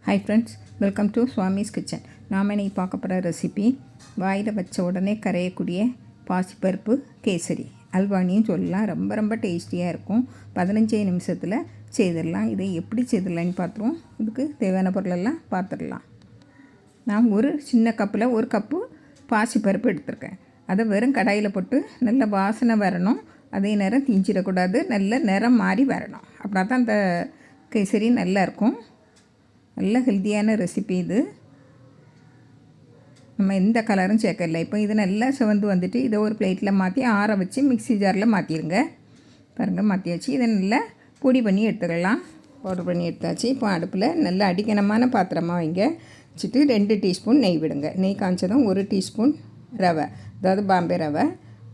Hi friends, welcome to Swami's kitchen. நாம் இன்னைக்கு பார்க்க போகிற ரெசிபி வாயில் வச்ச உடனே கரையக்கூடிய பாசிப்பருப்பு கேசரி. அல்வானியும் சொல்லலாம். ரொம்ப ரொம்ப டேஸ்டியாக இருக்கும். 15 நிமிஷத்தில் செய்திடலாம். இதை எப்படி செய்திடலான்னு பார்த்துருவோம். இதுக்கு தேவையான பொருளெல்லாம் பார்த்துடலாம். நான் ஒரு சின்ன கப்பில் 1 கப்பு பாசிப்பருப்பு எடுத்திருக்கேன். அதை வெறும் கடாயில் போட்டு நல்ல வாசனை வரணும். அதே நேரம் தீஞ்சிடக்கூடாது. நல்ல நிறம் மாறி வரணும். அப்படின்னா தான் அந்த கேசரி நல்லாயிருக்கும். நல்ல ஹெல்த்தியான ரெசிபி இது. நம்ம எந்த கலரும் சேர்க்கல. இப்போ இது நல்லா சிவந்து வந்துட்டு இதை ஒரு பிளேட்டில் மாற்றி ஆற வச்சு மிக்ஸி ஜாரில் மாற்றிடுங்க. பாருங்கள், மாற்றியாச்சு. இதை நல்லா பொடி பண்ணி எடுத்துக்கலாம். பவுடர் பண்ணி எடுத்தாச்சு. இப்போ அடுப்பில் நல்லா அடிக்கணமான பாத்திரமாக வைங்க. வச்சுட்டு 2 டீஸ்பூன் நெய் விடுங்க. நெய் காய்ச்சதும் 1 டீஸ்பூன் ரவை, அதாவது பாம்பே ரவை,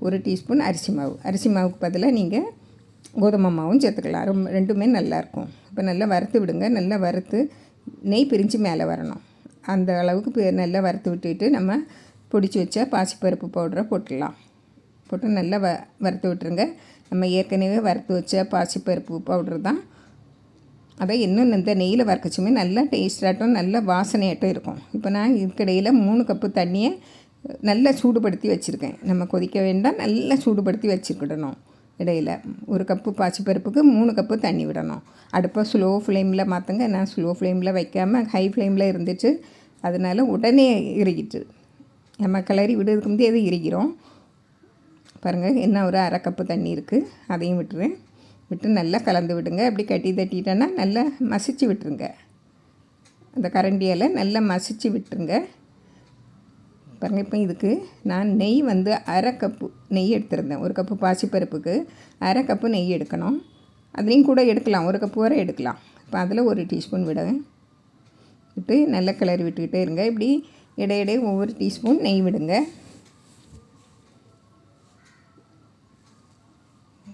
1 டீஸ்பூன் அரிசி மாவு. அரிசி மாவுக்கு பதிலாக நீங்கள் கோதுமை மாவும் சேர்த்துக்கலாம். ரெண்டுமே நல்லாயிருக்கும். இப்போ நல்லா வறுத்து விடுங்க. நல்லா வறுத்து நெய் பிரிஞ்சு மேலே வரணும். அந்த அளவுக்கு நல்லா வறுத்து விட்டுட்டு நம்ம பொடிச்சு வச்ச பாசிப்பருப்பு பவுடரை போட்டுடலாம். போட்டு நல்லா வறுத்து விட்டுருங்க. நம்ம ஏற்கனவே வறுத்து வச்ச பாசிப்பருப்பு பவுட்ரு தான். அதை இன்னும் இந்த நெய்யில் வறுக்கச்சுமே நல்லா டேஸ்டாகட்டும், நல்ல வாசனையாட்டும் இருக்கும். இப்போ நான் இதுக்கிடையில் 3 கப்பு தண்ணியை நல்லா சூடுபடுத்தி வச்சுருக்கேன். நம்ம கொதிக்க வேண்டாம், நல்லா சூடுபடுத்தி வச்சுக்கிடணும். இடையில் 1 கப்பு பாசிப்பருப்புக்கு 3 கப்பு தண்ணி விடணும். அடுப்பை ஸ்லோ ஃப்ளேமில் மாற்றுங்க. நான் ஸ்லோ ஃப்ளேமில் வைக்காமல் ஹை ஃப்ளேமில் இருந்துச்சு. அதனால் உடனே இறுகிட்டு நம்ம கிளறி விடுறதுக்கு முந்தைய அது இறுகிறோம். பாருங்கள், என்ன ஒரு 1/2 கப்பு தண்ணி இருக்குது. அதையும் விட்டுருவேன். விட்டு நல்லா கலந்து விடுங்க. அப்படி கட்டி தட்டிட்டேன்னா நல்லா மசிச்சு விட்டுருங்க. அந்த கரண்டியால் நல்லா மசிச்சு விட்டுருங்க. பாருங்கள், இப்போ இதுக்கு நான் நெய் 1/2 கப்பு நெய் எடுத்திருந்தேன். 1 கப்பு பாசிப்பருப்புக்கு 1/2 கப்பு நெய் எடுக்கணும். அதுலேயும் கூட எடுக்கலாம், 1 கப்பு வரை எடுக்கலாம். இப்போ அதில் 1 டீஸ்பூன் விட்டு நல்லா கிளறி விட்டுக்கிட்டே இருங்க. இப்படி இடையிடையே ஒவ்வொரு டீஸ்பூன் நெய் விடுங்க.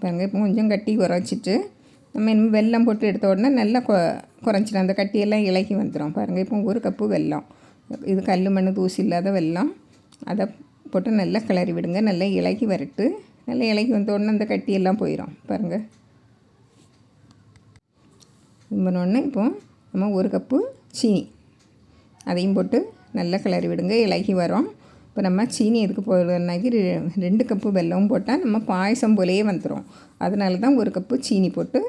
பாருங்கள், இப்போ கொஞ்சம் கட்டி குறைச்சிட்டு நம்ம இன்னும் வெல்லம் போட்டு எடுத்த உடனே நல்லா குறைஞ்சிடும். அந்த கட்டியெல்லாம் இலகி வந்துடும். பாருங்கள், இப்போ 1 கப்பு வெல்லம். இது கல் மண் தூசி இல்லாத வெல்லம். அதை போட்டு நல்லா கிளறி விடுங்க. நல்லா இலகி வரட்டு. நல்லா இலகி வந்த உடனே அந்த கட்டியெல்லாம் போயிடும். பாருங்கள், இன்னொன்று இப்போ நம்ம 1 கப்பு சீனி அதையும் போட்டு நல்லா கிளறி விடுங்க. இலகி வரும். இப்போ நம்ம சீனி எதுக்கு போடுறதுனாக்கி 2 கப்பு வெல்லமும் போட்டால் நம்ம பாயசம் போலேயே வந்துடும். அதனால தான் 1 கப்பு சீனி போட்டு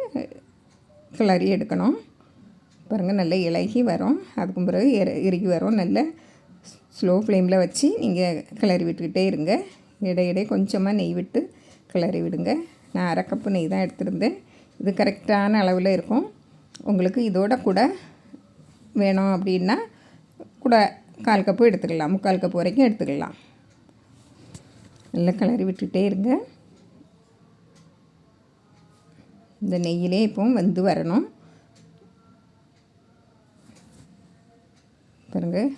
கிளறி எடுக்கணும். பாருங்கள், நல்லா இலகி வரும். அதுக்கும் பிறகு இறுகி வரும். நல்ல ஸ்லோ ஃப்ளேமில் வச்சு நீங்கள் கிளறி விட்டுக்கிட்டே இருங்க. இடையிடையே கொஞ்சமாக நெய் விட்டு கிளறி விடுங்க. நான் 1/2 கப்பு நெய் தான் எடுத்துருந்தேன். இது கரெக்டான அளவில் இருக்கும். உங்களுக்கு இதோட கூட வேணும் அப்படின்னா கூட 1/4 கப்பு எடுத்துக்கலாம், 3/4 கப்பு வரைக்கும் எடுத்துக்கலாம். நல்லா கிளறி விட்டுகிட்டே இருங்க. இந்த நெய்யிலே இப்போ வரணும். பாருங்கள்,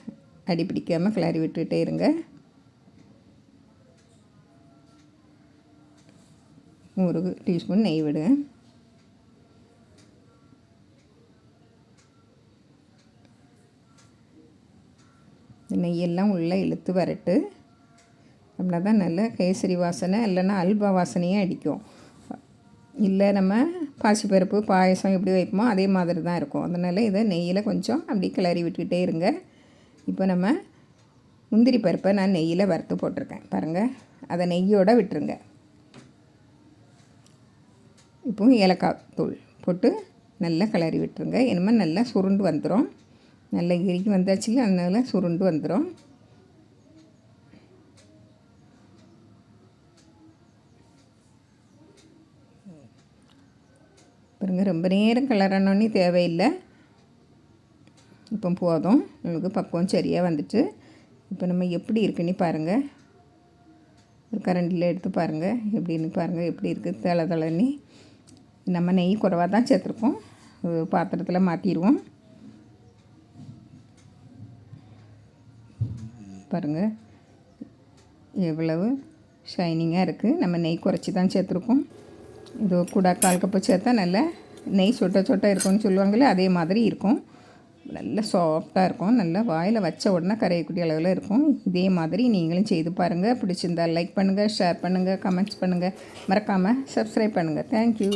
அடி பிடிக்காமல் கிளறி விட்டுகிட்டே இருங்க. 1 டீஸ்பூன் நெய் விடுங்க. நெய்யெல்லாம் உள்ளே இழுத்து வரட்டு. அப்படின்னா தான் நல்ல கேசரி வாசனை, இல்லைன்னா அல்வா வாசனையும் அடிக்கும். இல்லை நம்ம பாசிப்பருப்பு பாயசம் எப்படி வைப்போமோ அதே மாதிரி தான் இருக்கும். அதனால் இதை நெய்யில் கொஞ்சம் அப்படி கிளறி விட்டுக்கிட்டே இருங்க. இப்போ நம்ம முந்திரி பருப்பை நான் நெய்யில் வறுத்து போட்டிருக்கேன். பாருங்கள், அதை நெய்யோடு விட்டுருங்க. இப்போ ஏலக்காய் தூள் போட்டு நல்லா கிளறி விட்டுருங்க. இனிமேல் நல்லா சுருண்டு வந்துடும். நல்லா இறுக்கி வந்தாச்சு, அதனால் சுருண்டு வந்துடும். பாருங்கள், ரொம்ப நேரம் கிளறணுன்னு தேவையில்லை. இப்போ போதும். நமக்கு பக்குவம் சரியாக வந்துட்டு. இப்போ நம்ம எப்படி இருக்குன்னு பாருங்கள். ஒரு கரண்டியில் எடுத்து பாருங்கள், எப்படின்னு பாருங்கள். எப்படி இருக்குது தலை தலைன்னு. நம்ம நெய் குறைவாக தான் சேர்த்துருக்கோம். பாத்திரத்தில் மாற்றிடுவோம். பாருங்கள், எவ்வளவு ஷைனிங்காக இருக்குது. நம்ம நெய் குறைச்சி தான் சேர்த்துருக்கோம். இது கூட 1/4 கப்பு சேர்த்தா நல்லா நெய் சொட்ட இருக்கும்னு சொல்லுவாங்களே, அதே மாதிரி இருக்கும். நல்ல சாஃப்டாக இருக்கும். நல்லா வாயில் வச்ச உடனே கரையக்கூடிய அளவில் இருக்கும். இதே மாதிரி நீங்களும் செய்து பாருங்கள். பிடிச்சிருந்தால் லைக் பண்ணுங்கள், ஷேர் பண்ணுங்கள், கமெண்ட்ஸ் பண்ணுங்கள். மறக்காமல் சப்ஸ்கிரைப் பண்ணுங்கள். தேங்க்யூ.